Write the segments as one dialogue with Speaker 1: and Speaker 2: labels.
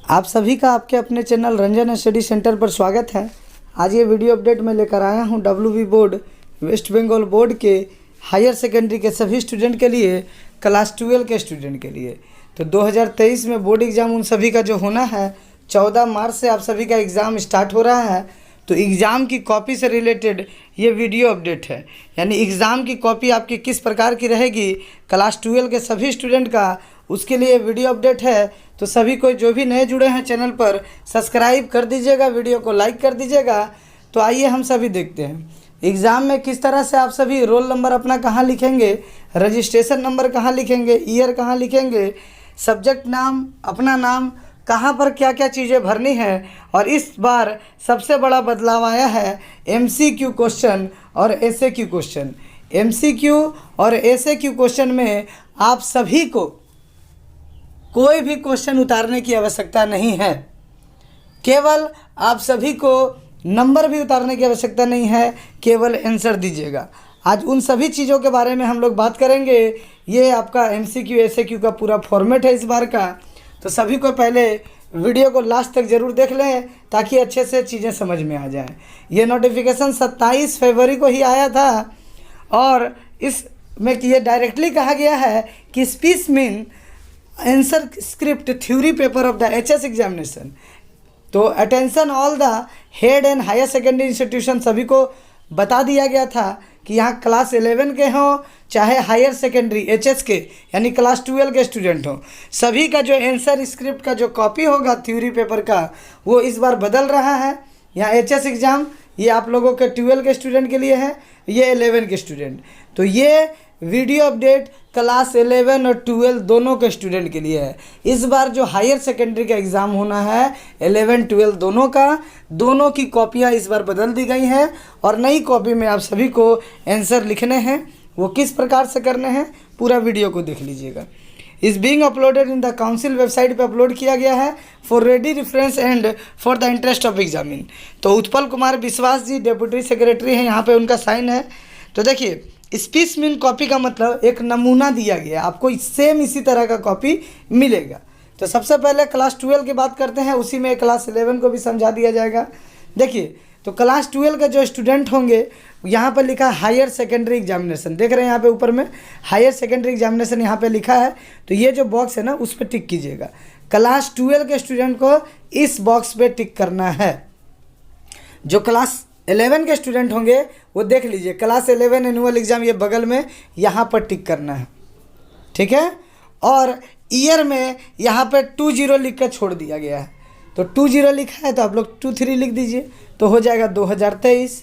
Speaker 1: आप सभी का आपके अपने चैनल रंजन स्टडी सेंटर पर स्वागत है। आज ये वीडियो अपडेट मैं लेकर आया हूँ WB board West Bengal board के हायर सेकेंडरी के सभी स्टूडेंट के लिए, क्लास 12 के स्टूडेंट के लिए। तो 2023 में बोर्ड एग्ज़ाम उन सभी का जो होना है, 14 मार्च से आप सभी का एग्ज़ाम स्टार्ट हो रहा है। तो एग्ज़ाम की कॉपी से रिलेटेड ये वीडियो अपडेट है, यानी एग्ज़ाम की कॉपी आपकी किस प्रकार की रहेगी क्लास 12 के सभी स्टूडेंट का, उसके लिए वीडियो अपडेट है। तो सभी को जो भी नए जुड़े हैं चैनल पर सब्सक्राइब कर दीजिएगा, वीडियो को लाइक कर दीजिएगा। तो आइए हम सभी देखते हैं एग्ज़ाम में किस तरह से आप सभी रोल नंबर अपना कहाँ लिखेंगे, रजिस्ट्रेशन नंबर कहाँ लिखेंगे, ईयर कहाँ लिखेंगे, सब्जेक्ट नाम, अपना नाम, कहाँ पर क्या क्या चीज़ें भरनी है। और इस बार सबसे बड़ा बदलाव आया है MCQ क्वेश्चन और SAQ क्वेश्चन। MCQ और SAQ क्वेश्चन में आप सभी को कोई भी क्वेश्चन उतारने की आवश्यकता नहीं है, केवल आप सभी को नंबर भी उतारने की आवश्यकता नहीं है, केवल आंसर दीजिएगा। आज उन सभी चीज़ों के बारे में हम लोग बात करेंगे। ये आपका MCQ SAQ का पूरा फॉर्मेट है इस बार का। तो सभी को पहले वीडियो को लास्ट तक ज़रूर देख लें ताकि अच्छे से चीज़ें समझ में आ जाएं। ये नोटिफिकेशन 27 फरवरी को ही आया था और इसमें ये डायरेक्टली कहा गया है कि speech mean answer script theory paper of the HS examination. तो attention all the head and higher secondary institution, सभी को बता दिया गया था कि यहाँ क्लास 11 के हों चाहे हायर सेकेंडरी HS के यानी क्लास 12 के स्टूडेंट हों, सभी का जो आंसर स्क्रिप्ट का जो कॉपी होगा थ्योरी पेपर का, वो इस बार बदल रहा है। यहाँ HS एग्ज़ाम ये आप लोगों के 12 के स्टूडेंट के लिए है, ये 11 के स्टूडेंट। तो ये वीडियो अपडेट क्लास 11 और 12 दोनों के स्टूडेंट के लिए है। इस बार जो हायर सेकेंडरी का एग्ज़ाम होना है 11-12 दोनों का, दोनों की कॉपियाँ इस बार बदल दी गई हैं और नई कॉपी में आप सभी को आंसर लिखने हैं। वो किस प्रकार से करने हैं पूरा वीडियो को देख लीजिएगा। इस being uploaded in the council website पे अपलोड किया गया है for ready reference and for the interest of examine. तो उत्पल कुमार विश्वास जी डेप्यूटी सेक्रेटरी हैं, यहाँ पे उनका साइन है। तो देखिए स्पीच मीन कॉपी का मतलब एक नमूना दिया गया है, आपको सेम इसी तरह का कॉपी मिलेगा। तो सबसे पहले क्लास 12 की बात करते हैं, उसी में क्लास 11 को भी समझा दिया जाएगा। देखिए तो क्लास 12 के जो स्टूडेंट होंगे, यहाँ पर लिखा है हायर सेकेंडरी एग्जामिनेशन, देख रहे हैं यहाँ पे ऊपर में हायर सेकेंडरी एग्जामिनेशन यहाँ पे लिखा है। तो ये जो बॉक्स है ना उस पर टिक कीजिएगा। क्लास 12 के स्टूडेंट को इस बॉक्स पे टिक करना है। जो क्लास 11 के स्टूडेंट होंगे वो देख लीजिए, क्लास 11 एनुअल एग्ज़ाम ये बगल में यहाँ पर टिक करना है, ठीक है। और ईयर में यहाँ पे 20 लिख कर छोड़ दिया गया है। तो 20 लिखा है तो आप लोग 23 लिख दीजिए, तो हो जाएगा 2023।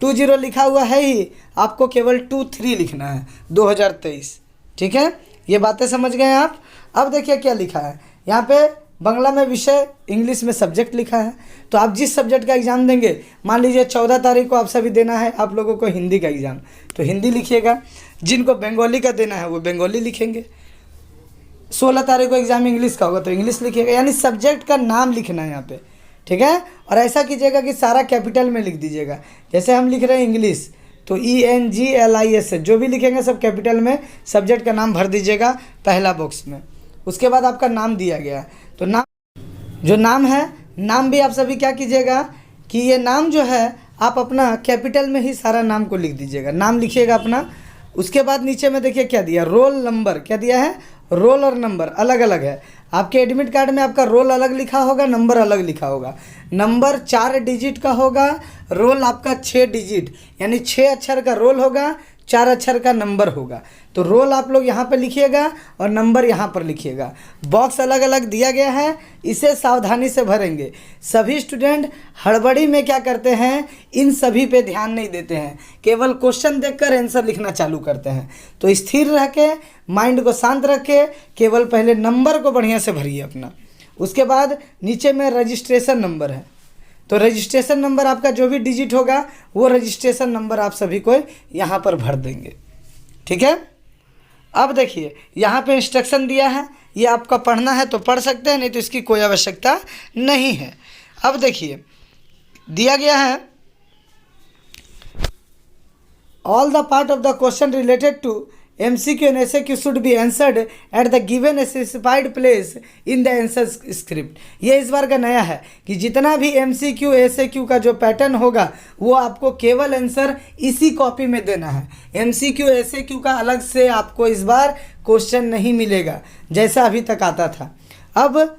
Speaker 1: 20 लिखा हुआ है ही, आपको केवल 23 लिखना है 2023, ठीक है। ये बातें समझ गए आप। अब देखिए क्या लिखा है यहाँ पे, बांग्ला में विषय, इंग्लिश में सब्जेक्ट लिखा है। तो आप जिस सब्जेक्ट का एग्ज़ाम देंगे, मान लीजिए 14 तारीख को आप सभी देना है आप लोगों को हिंदी का एग्ज़ाम, तो हिंदी लिखिएगा। जिनको बंगाली का देना है वो बंगाली लिखेंगे। 16 तारीख को एग्ज़ाम इंग्लिश का होगा तो इंग्लिश लिखिएगा, यानी सब्जेक्ट का नाम लिखना है यहाँ पे, ठीक है। और ऐसा कीजिएगा कि सारा कैपिटल में लिख दीजिएगा। जैसे हम लिख रहे हैं इंग्लिश तो ENGLIS जो भी लिखेंगे सब कैपिटल में सब्जेक्ट का नाम भर दीजिएगा पहला बॉक्स में। उसके बाद आपका नाम दिया गया, तो नाम जो नाम है, नाम भी आप सभी क्या कीजिएगा कि ये नाम जो है आप अपना कैपिटल में ही सारा नाम को लिख दीजिएगा, नाम लिखिएगा अपना। उसके बाद नीचे में देखिए क्या दिया, रोल नंबर क्या दिया है, रोल और नंबर अलग अलग है। आपके एडमिट कार्ड में आपका रोल अलग लिखा होगा, नंबर अलग लिखा होगा। नंबर 4 डिजिट का होगा, रोल आपका 6 डिजिट यानी 6 अक्षर का रोल होगा, 4 अक्षर का नंबर होगा। तो रोल आप लोग यहाँ पे लिखिएगा और नंबर यहाँ पर लिखिएगा। बॉक्स अलग अलग दिया गया है, इसे सावधानी से भरेंगे। सभी स्टूडेंट हड़बड़ी में क्या करते हैं, इन सभी पे ध्यान नहीं देते हैं, केवल क्वेश्चन देखकर आंसर लिखना चालू करते हैं। तो स्थिर रह के, माइंड को शांत रख के केवल पहले नंबर को बढ़िया से भरिए अपना। उसके बाद नीचे में रजिस्ट्रेशन नंबर है, तो रजिस्ट्रेशन नंबर आपका जो भी डिजिट होगा वो रजिस्ट्रेशन नंबर आप सभी को यहाँ पर भर देंगे, ठीक है। अब देखिए यहाँ पे इंस्ट्रक्शन दिया है, ये आपका पढ़ना है तो पढ़ सकते हैं, नहीं तो इसकी कोई आवश्यकता नहीं है। अब देखिए दिया गया है all the part of the question related to MCQ and SAQ should be answered at the given specified place in the answer script। ये इस बार का नया है कि जितना भी MCQ SAQ का जो पैटर्न होगा वो आपको केवल आंसर इसी कॉपी में देना है। MCQ SAQ का अलग से आपको इस बार क्वेश्चन नहीं मिलेगा जैसा अभी तक आता था। अब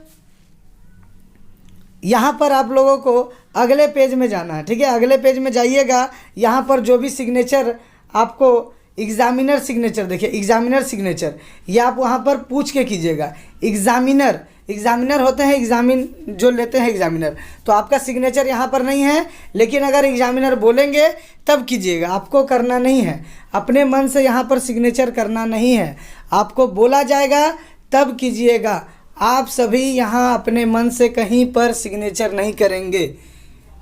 Speaker 1: यहाँ पर आप लोगों को अगले पेज में जाना है, ठीक है। अगले पेज में जाइएगा, यहाँ पर जो भी सिग्नेचर आपको एग्जामिनर सिग्नेचर, देखिए एग्जामिनर सिग्नेचर, ये आप वहाँ पर पूछ के कीजिएगा। एग्जामिनर होते हैं, एग्जामिन जो लेते हैं एग्जामिनर, तो आपका सिग्नेचर यहाँ पर नहीं है, लेकिन अगर एग्जामिनर बोलेंगे तब कीजिएगा, आपको करना नहीं है। अपने मन से यहाँ पर सिग्नेचर करना नहीं है, आपको बोला जाएगा तब कीजिएगा। आप सभी यहाँ अपने मन से कहीं पर सिग्नेचर नहीं करेंगे,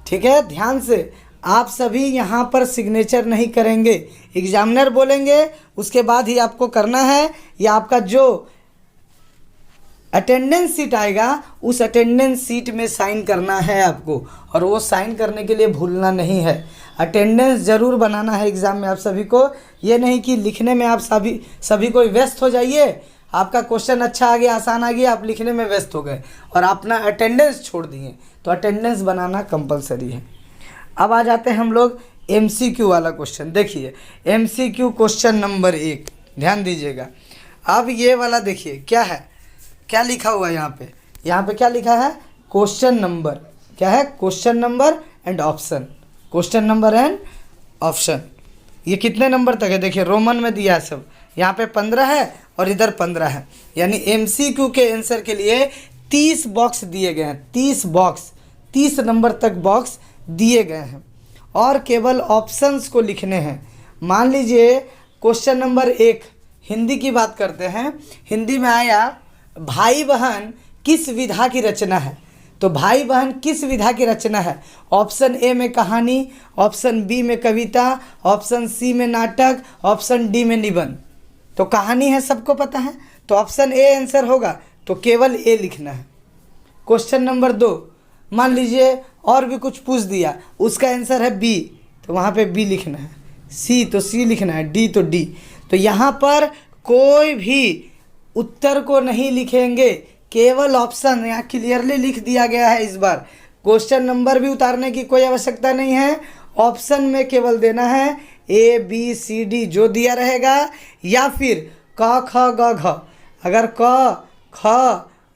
Speaker 1: ठीक है। ध्यान से, आप सभी यहाँ पर सिग्नेचर नहीं करेंगे, एग्जामिनर बोलेंगे उसके बाद ही आपको करना है। या आपका जो अटेंडेंस सीट आएगा उस अटेंडेंस सीट में साइन करना है आपको, और वो साइन करने के लिए भूलना नहीं है। अटेंडेंस ज़रूर बनाना है एग्ज़ाम में आप सभी को। ये नहीं कि लिखने में आप सभी को व्यस्त हो जाइए, आपका क्वेश्चन अच्छा आ गया, आसान आ गया, आप लिखने में व्यस्त हो गए और अपना अटेंडेंस छोड़ दिए। तो अटेंडेंस बनाना कंपलसरी है। अब आ जाते हैं हम लोग MCQ वाला क्वेश्चन। देखिए MCQ क्वेश्चन नंबर 1, ध्यान दीजिएगा। अब ये वाला देखिए क्या है, क्या लिखा हुआ है यहाँ पे क्या लिखा है, क्वेश्चन नंबर, क्या है, question number and option, question number and option. ये कितने नंबर तक है, देखिए रोमन में दिया है सब, यहाँ पे 15 है और इधर 15 है, यानी MCQ के आंसर के लिए 30 बॉक्स दिए गए हैं, 30 बॉक्स, 30 नंबर तक बॉक्स दिए गए हैं और केवल ऑप्शंस को लिखने हैं। मान लीजिए क्वेश्चन नंबर 1 हिंदी की बात करते हैं। हिंदी में आया भाई बहन किस विधा की रचना है, तो भाई बहन किस विधा की रचना है। ऑप्शन ए में कहानी, ऑप्शन बी में कविता, ऑप्शन सी में नाटक, ऑप्शन डी में निबंध। तो कहानी है, सबको पता है, तो ऑप्शन ए आंसर होगा, तो केवल ए लिखना है। क्वेश्चन नंबर 2 मान लीजिए और भी कुछ पूछ दिया, उसका आंसर है बी, तो वहाँ पे बी लिखना है, सी तो सी लिखना है, डी तो डी। तो यहाँ पर कोई भी उत्तर को नहीं लिखेंगे, केवल ऑप्शन, यहाँ क्लियरली लिख दिया गया है। इस बार क्वेश्चन नंबर भी उतारने की कोई आवश्यकता नहीं है, ऑप्शन में केवल देना है A B C D जो दिया रहेगा, या फिर क ख ग घ। अगर क ख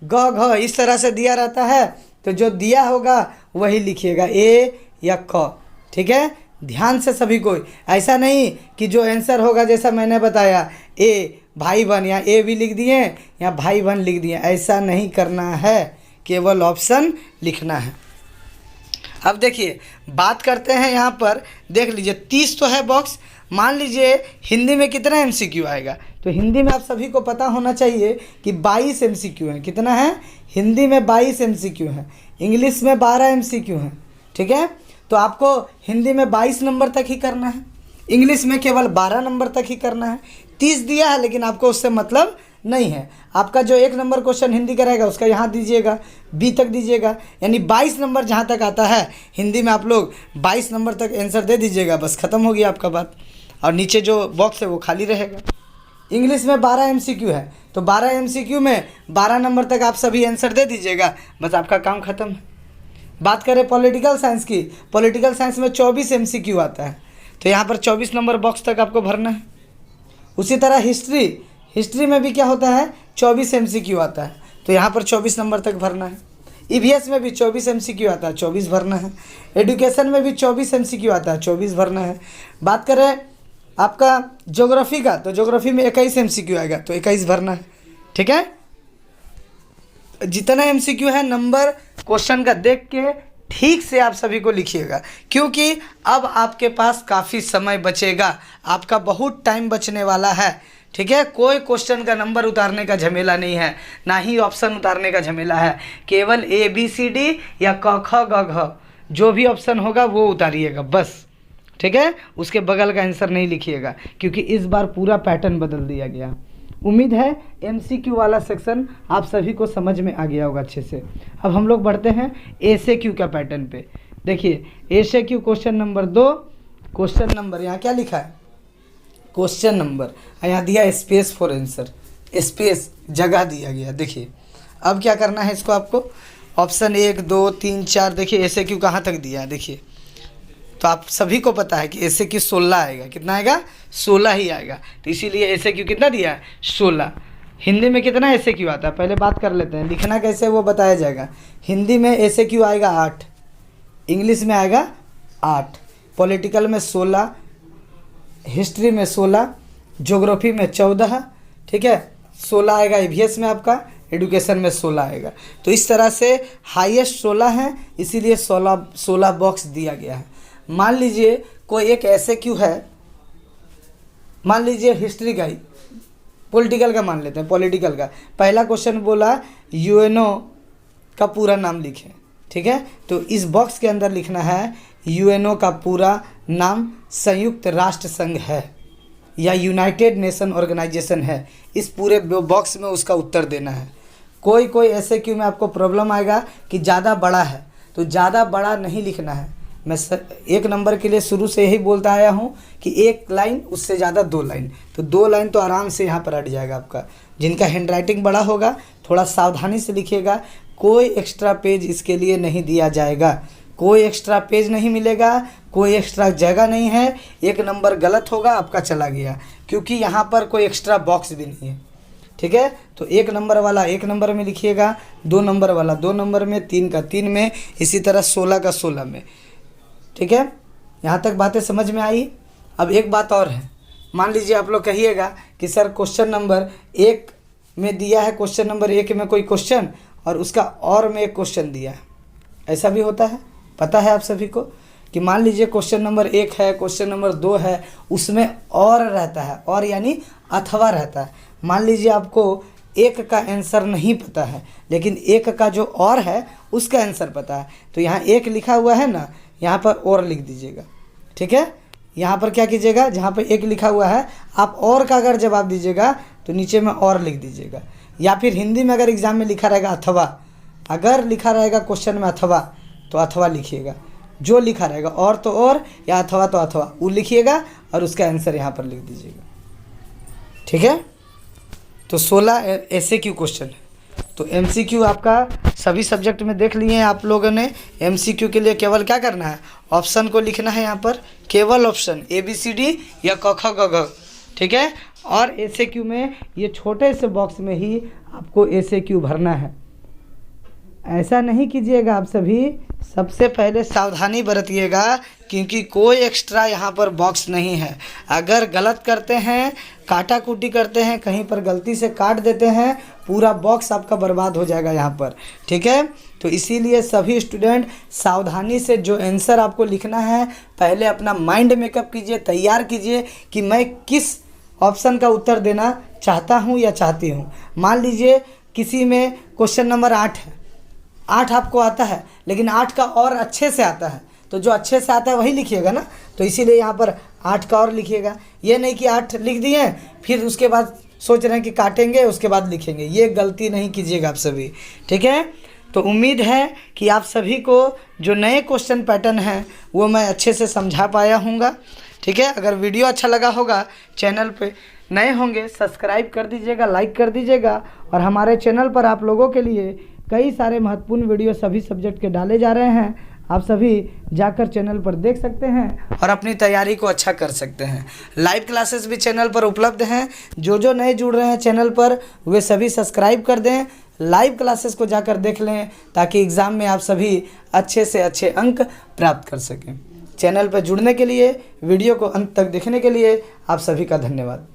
Speaker 1: ग घ इस तरह से दिया रहता है तो जो दिया होगा वही लिखिएगा, A या क, ठीक है। ध्यान से सभी को, ऐसा नहीं कि जो आंसर होगा जैसा मैंने बताया A भाई बहन, यहाँ A भी लिख दिए, यहाँ भाई बहन लिख दिए, ऐसा नहीं करना है, केवल ऑप्शन लिखना है। अब देखिए बात करते हैं, यहाँ पर देख लीजिए 30 तो है बॉक्स। मान लीजिए हिंदी में कितना MCQ आएगा, तो हिंदी में आप सभी को पता होना चाहिए कि 22 MCQ है। कितना है, हिंदी में 22 MCQ है, इंग्लिश में 12 MCQ है, ठीक है। तो आपको हिंदी में 22 नंबर तक ही करना है, इंग्लिश में केवल 12 नंबर तक ही करना है। 30 दिया है लेकिन आपको उससे मतलब नहीं है। आपका जो 1 नंबर क्वेश्चन हिंदी का रहेगा उसका यहाँ दीजिएगा, बी तक दीजिएगा, यानी 22 नंबर जहाँ तक आता है हिंदी में आप लोग 22 नंबर तक आंसर दे दीजिएगा, बस ख़त्म हो गया आपका बात। और नीचे जो बॉक्स है वो खाली रहेगा। इंग्लिश में 12 MCQ है, तो 12 MCQ में 12 नंबर तक आप सभी आंसर दे दीजिएगा, बस आपका काम ख़त्म है। बात करें पॉलिटिकल साइंस की, पॉलिटिकल साइंस में 24 MCQ आता है, तो यहाँ पर 24 नंबर बॉक्स तक आपको भरना है। उसी तरह हिस्ट्री में भी क्या होता है, 24 MCQ आता है, तो यहाँ पर 24 नंबर तक भरना है। EVS में भी 24 MCQ आता है, 24 भरना है। एडुकेशन में भी 24 MCQ आता है, 24 भरना है। बात करें आपका ज्योग्राफी का, तो ज्योग्राफी में 21 MCQ आएगा, तो 21 भरना है, ठीक है। जितना MCQ है नंबर क्वेश्चन का देख के ठीक से आप सभी को लिखिएगा, क्योंकि अब आपके पास काफ़ी समय बचेगा, आपका बहुत टाइम बचने वाला है, ठीक है। कोई क्वेश्चन का नंबर उतारने का झमेला नहीं है, ना ही ऑप्शन उतारने का झमेला है, केवल ABCD या क ख ग घ जो भी ऑप्शन होगा वो उतारिएगा बस, ठीक है। उसके बगल का आंसर नहीं लिखिएगा, क्योंकि इस बार पूरा पैटर्न बदल दिया गया। उम्मीद है MCQ वाला सेक्शन आप सभी को समझ में आ गया होगा अच्छे से। अब हम लोग बढ़ते हैं ACQ का पैटर्न पे। देखिए ACQ question number 2, question number यहाँ क्या लिखा है, क्वेश्चन नंबर, यहाँ दिया स्पेस फॉर आंसर, स्पेस जगह दिया गया। देखिए अब क्या करना है इसको आपको, ऑप्शन 1 2 3 4 देखिए ऐसे क्यों कहाँ तक दिया है। देखिए तो आप सभी को पता है कि ऐसे क्यों 16 आएगा, कितना आएगा 16 ही आएगा। तो इसीलिए ऐसे क्यों कितना दिया है 16। हिंदी में कितना ऐसे क्यों आता है पहले बात कर लेते हैं, लिखना कैसे वो बताया जाएगा। हिंदी में ऐसे क्यों आएगा 8, इंग्लिश में आएगा 8, पॉलिटिकल में 16, हिस्ट्री में 16, ज्योग्राफी में 14, ठीक है 16 आएगा। ईवीएस में आपका एडुकेशन में 16 आएगा। तो इस तरह से हाईएस्ट 16 है, इसीलिए 16 बॉक्स दिया गया है। मान लीजिए कोई एक ऐसे क्यों है, मान लीजिए हिस्ट्री का ही, पॉलिटिकल का मान लेते हैं, पॉलिटिकल का पहला क्वेश्चन बोला यूएनओ का पूरा नाम लिखें, ठीक है। तो इस बॉक्स के अंदर लिखना है यूएनओ का पूरा नाम संयुक्त राष्ट्र संघ है या यूनाइटेड नेशन ऑर्गेनाइजेशन है। इस पूरे बॉक्स में उसका उत्तर देना है। कोई ऐसे क्यों में आपको प्रॉब्लम आएगा कि ज़्यादा बड़ा है, तो ज़्यादा बड़ा नहीं लिखना है। मैं 1 नंबर के लिए शुरू से यही बोलता आया हूँ कि 1 लाइन उससे ज़्यादा 2 लाइन, तो 2 लाइन तो आराम से यहाँ पर हट जाएगा आपका। जिनका हैंडराइटिंग बड़ा होगा थोड़ा सावधानी से लिखिएगा, कोई एक्स्ट्रा पेज इसके लिए नहीं दिया जाएगा, कोई एक्स्ट्रा पेज नहीं मिलेगा, कोई एक्स्ट्रा जगह नहीं है। 1 नंबर गलत होगा आपका चला गया, क्योंकि यहाँ पर कोई एक्स्ट्रा बॉक्स भी नहीं है, ठीक है। तो 1 नंबर वाला 1 नंबर में लिखिएगा, 2 नंबर वाला 2 नंबर में, 3 का 3 में, इसी तरह 16 का 16 में, ठीक है। यहाँ तक बातें समझ में आई। अब एक बात और है, मान लीजिए आप लोग कहिएगा कि सर क्वेश्चन नंबर 1 में दिया है, क्वेश्चन नंबर 1 में कोई क्वेश्चन और उसका और में एक क्वेश्चन दिया है, ऐसा भी होता है, पता है आप सभी को कि मान लीजिए क्वेश्चन नंबर 1 है, क्वेश्चन नंबर 2 है, उसमें और रहता है, और यानी अथवा रहता है। मान लीजिए आपको 1 का आंसर नहीं पता है, लेकिन 1 का जो और है उसका आंसर पता है, तो यहाँ 1 लिखा हुआ है ना, यहाँ पर और लिख दीजिएगा, ठीक है। यहाँ पर क्या कीजिएगा, जहाँ पर 1 लिखा हुआ है आप और का अगर जवाब दीजिएगा तो नीचे में और लिख दीजिएगा। या फिर हिंदी में अगर एग्जाम में लिखा रहेगा अथवा, अगर लिखा रहेगा क्वेश्चन में अथवा तो अथवा लिखिएगा, जो लिखा रहेगा और तो और या अथवा तो अथवा वो लिखिएगा और उसका आंसर यहाँ पर लिख दीजिएगा, ठीक है। तो 16 ऐसे क्यों क्वेश्चन है। तो MCQ आपका सभी सब्जेक्ट में देख लिए हैं आप लोगों ने। MCQ के लिए केवल क्या करना है, ऑप्शन को लिखना है यहाँ पर, केवल ऑप्शन ABCD या क ख ग घ, ठीक है। और ACQ में ये छोटे से बॉक्स में ही आपको ACQ भरना है। ऐसा नहीं कीजिएगा आप सभी, सबसे पहले सावधानी बरतिएगा, क्योंकि कोई एक्स्ट्रा यहाँ पर बॉक्स नहीं है। अगर गलत करते हैं, काटा कुटी करते हैं, कहीं पर गलती से काट देते हैं, पूरा बॉक्स आपका बर्बाद हो जाएगा यहाँ पर, ठीक है। तो इसीलिए सभी स्टूडेंट सावधानी से जो आंसर आपको लिखना है, पहले अपना माइंड मेकअप कीजिए, तैयार कीजिए कि मैं किस ऑप्शन का उत्तर देना चाहता हूँ या चाहती हूँ। मान लीजिए किसी में क्वेश्चन नंबर 8 है, 8 आपको आता है, लेकिन 8 का और अच्छे से आता है, तो जो अच्छे से आता है वही लिखिएगा ना। तो इसीलिए यहाँ पर 8 का और लिखिएगा, ये नहीं कि 8 लिख दिए फिर उसके बाद सोच रहे हैं कि काटेंगे उसके बाद लिखेंगे, ये गलती नहीं कीजिएगा आप सभी, ठीक है। तो उम्मीद है कि आप सभी को जो नए क्वेश्चन पैटर्न हैं वो मैं अच्छे से समझा पाया हूँगा, ठीक है। अगर वीडियो अच्छा लगा होगा, चैनल पे नए होंगे सब्सक्राइब कर दीजिएगा, लाइक कर दीजिएगा। और हमारे चैनल पर आप लोगों के लिए कई सारे महत्वपूर्ण वीडियो सभी सब्जेक्ट के डाले जा रहे हैं, आप सभी जाकर चैनल पर देख सकते हैं और अपनी तैयारी को अच्छा कर सकते हैं। लाइव क्लासेस भी चैनल पर उपलब्ध हैं, जो नए जुड़ रहे हैं चैनल पर वे सभी सब्सक्राइब कर दें, लाइव क्लासेस को जाकर देख लें, ताकि एग्ज़ाम में आप सभी अच्छे से अच्छे अंक प्राप्त कर सकें। चैनल पर जुड़ने के लिए, वीडियो को अंत तक देखने के लिए आप सभी का धन्यवाद।